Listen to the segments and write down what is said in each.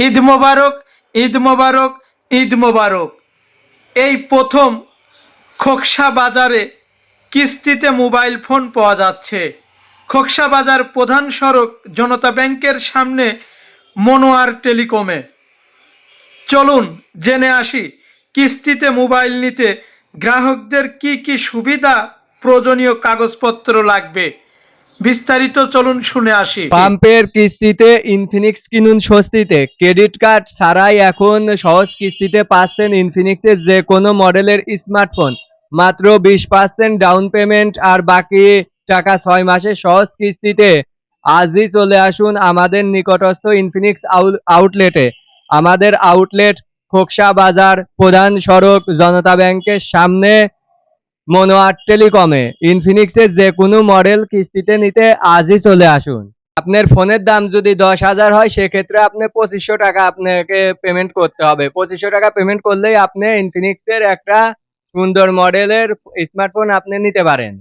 ঈদ মোবারক, ঈদ মোবারক, ঈদ মোবারক। এই প্রথম খোকসা বাজারে কিস্তিতে মোবাইল ফোন পাওয়া যাচ্ছে। খোকসা বাজার প্রধান সড়ক জনতা ব্যাংকের সামনে মনোয়ার টেলিকমে। চলুন জেনে আসি কিস্তিতে মোবাইল নিতে গ্রাহকদের কি কি সুবিধা, প্রয়োজনীয় কাগজপত্র লাগবে। বিস্তারিত চলুন শুনে আসি। পাম্পের কিস্তিতে ইনফিনিক্স কিনুন স্বস্তিতে। ক্রেডিট কার্ড ছাড়াই এখন সহজ কিস্তিতে পাচ্ছেন ইনফিনিক্সের যে কোনো মডেলের স্মার্টফোন। মাত্র 20% ডাউন পেমেন্ট আর বাকি টাকা 6 মাসে সহজ কিস্তিতে। আজই চলে আসুন আমাদের নিকটস্থ ইনফিনিক্স আউটলেটে। আমাদের আউটলেট খোকসা বাজার, প্রধান সড়ক জনতা ব্যাংকের সামনে, মনোয়ার টেলিকমে। ইনফিনিক্সের যে কোনো মডেল কিস্তিতে নিতে আজই চলে আসুন। আপনার ফোনের দাম যদি 10,000 হয়, সেক্ষেত্রে আপনি 2500 টাকা আপনাকে পেমেন্ট করতে হবে। 2500 টাকা পেমেন্ট করলেই আপনি ইনফিনিক্সের একটা সুন্দর মডেলের স্মার্টফোন আপনি নিতে পারেন।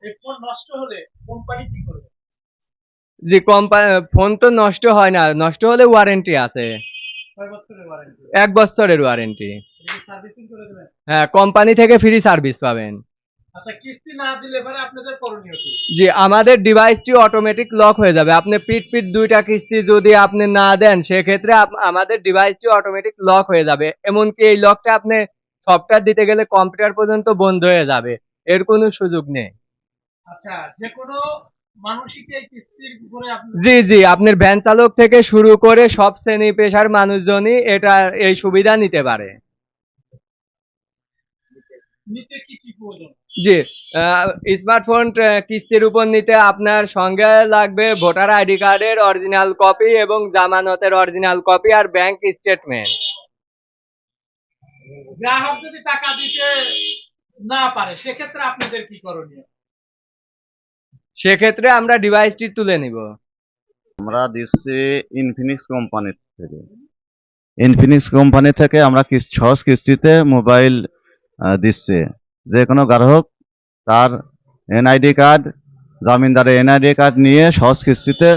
এই ফোন নষ্ট হলে কোম্পানি কি করবে? যে ফোন তো নষ্ট হয় না, নষ্ট হলে ওয়ারেন্টি আছে। কয় বছরের ওয়ারেন্টি? 1 বছরের ওয়ারেন্টি। সার্ভিসিং করে দেবেন? হ্যাঁ, কোম্পানি থেকে ফ্রি সার্ভিস পাবেন। আচ্ছা, কিস্তি না দিলে পরে আপনাদের করণীয় কি? জি, আমাদের ডিভাইসটি অটোমেটিক লক হয়ে যাবে। আপনি পিট 2টা কিস্তি যদি আপনি না দেন, সেক্ষেত্রে আমাদের ডিভাইসটি অটোমেটিক লক হয়ে যাবে। এমনকি এই লকটা আপনি সফটওয়্যার দিতে গেলে কম্পিউটার পর্যন্ত বন্ধ হয়ে যাবে। এর কোনো সুযোগ নেই। আচ্ছা, যে কোনো মানুষই কি এই কিস্তির উপরে আপনি? জি, জি, আপনার ভ্যান চালক থেকে শুরু করে সব শ্রেণী পেশার মানুষজনই এই সুবিধা নিতে পারে। নিতে কি কি প্রয়োজন? জি, স্মার্টফোন কিস্তির উপর নিতে আপনার সঙ্গে লাগবে ভোটার আইডি কার্ডের অরিজিনাল কপি এবং জামানতের অরিজিনাল কপি আর ব্যাংক স্টেটমেন্ট। গ্রাহক যদি টাকা দিতে না পারে, সেক্ষেত্রে আপনাদের কি করণীয়? সেক্ষেত্রে আমরা ডিভাইসটি তুলে নিব। আমরা দিচ্ছি ইনফিনিক্স কোম্পানি থেকে। ইনফিনিক্স কোম্পানি থেকে আমরা সহজ কিস্তিতে মোবাইল দিচ্ছে। যে কোনো গ্রাহক তার এনআইডি কার্ড, জামিনদারের এনআইডি কার্ড নিয়ে সহজ কিস্তিতে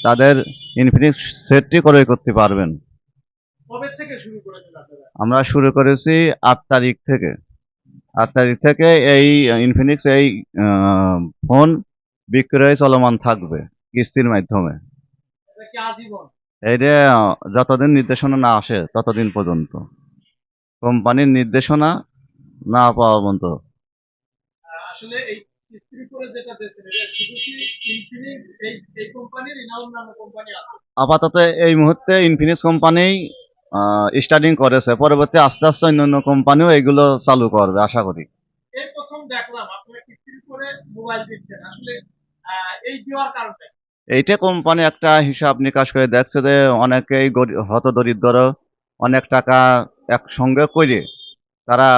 তাদের ইনফিনিক্স সেটটি ক্রয় করতে পারবেন। কবে থেকে শুরু করেছেন আপনারা? আমরা শুরু করেছি 8 তারিখ থেকে। 8 তারিখ থেকে এই ইনফিনিক্স এই ফোন বিক্রয় চলমান থাকবে কিস্তির মাধ্যমে। এটা কি আজীবন? এইটা যতদিন নির্দেশনা না আসে ততদিন পর্যন্ত, কোম্পানির নির্দেশনা না পাওয়া পর্যন্ত। আসলে এই কিস্তির উপরে যেটা দিচ্ছেন, এটা শুধু কি ইনফিনিক্স এই কোম্পানির, না অন্যান্য কোম্পানি আছে? আপাতত এই মুহূর্তে ইনফিনিক্স কোম্পানি স্টার্টিং করেছে, পরবর্তী আস্তে আস্তে অন্যান্য কোম্পানিও এগুলো চালু করবে আশা করি। এই প্রথম দেখলাম আপনারা কিস্তির উপরে মোবাইল দিচ্ছেন। আসলে এই দেওয়ার কারণটা? এইটা কোম্পানি একটা হিসাব নিকাশ করে দেখছে যে অনেকেই হতদরিদ্র, অনেক টাকা একসঙ্গে করে তারা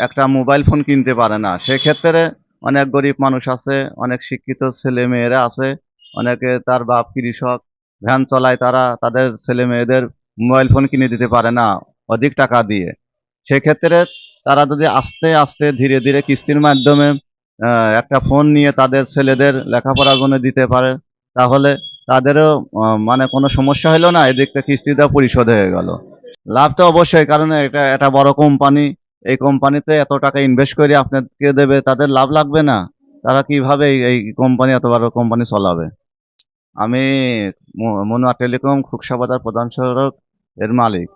একটা মোবাইল ফোন কিনতে পারে না। সেক্ষেত্রে অনেক গরিব মানুষ আছে, অনেক শিক্ষিত ছেলে মেয়েরা আছে, অনেকে তার বাপ কৃষক, ভ্যান চালায়, তারা তাদের ছেলে মেয়েদের মোবাইল ফোন কিনে দিতে পারে না অধিক টাকা দিয়ে। সেক্ষেত্রে তারা যদি আস্তে আস্তে ধীরে ধীরে কিস্তির মাধ্যমে একটা ফোন নিয়ে তাদের ছেলেদের লেখাপড়ার জন্য দিতে পারে, তাহলে তাদেরও মানে কোনো সমস্যা হলো না, এদিকটা কিস্তিটা পরিশোধ হয়ে গেল। লাভ তো অবশ্যই, কারণ এটা একটা বড় কোম্পানি। এই কোম্পানিতে এত টাকা ইনভেস্ট করে আপনাকে দেবে, তাদের লাভ লাগবে না? তারা কিভাবে এই কোম্পানি, এত বড় কোম্পানি চালাবে? আমি মনোয়ার টেলিকম খোকসা বাজার প্রধান সড়ক এর মালিক।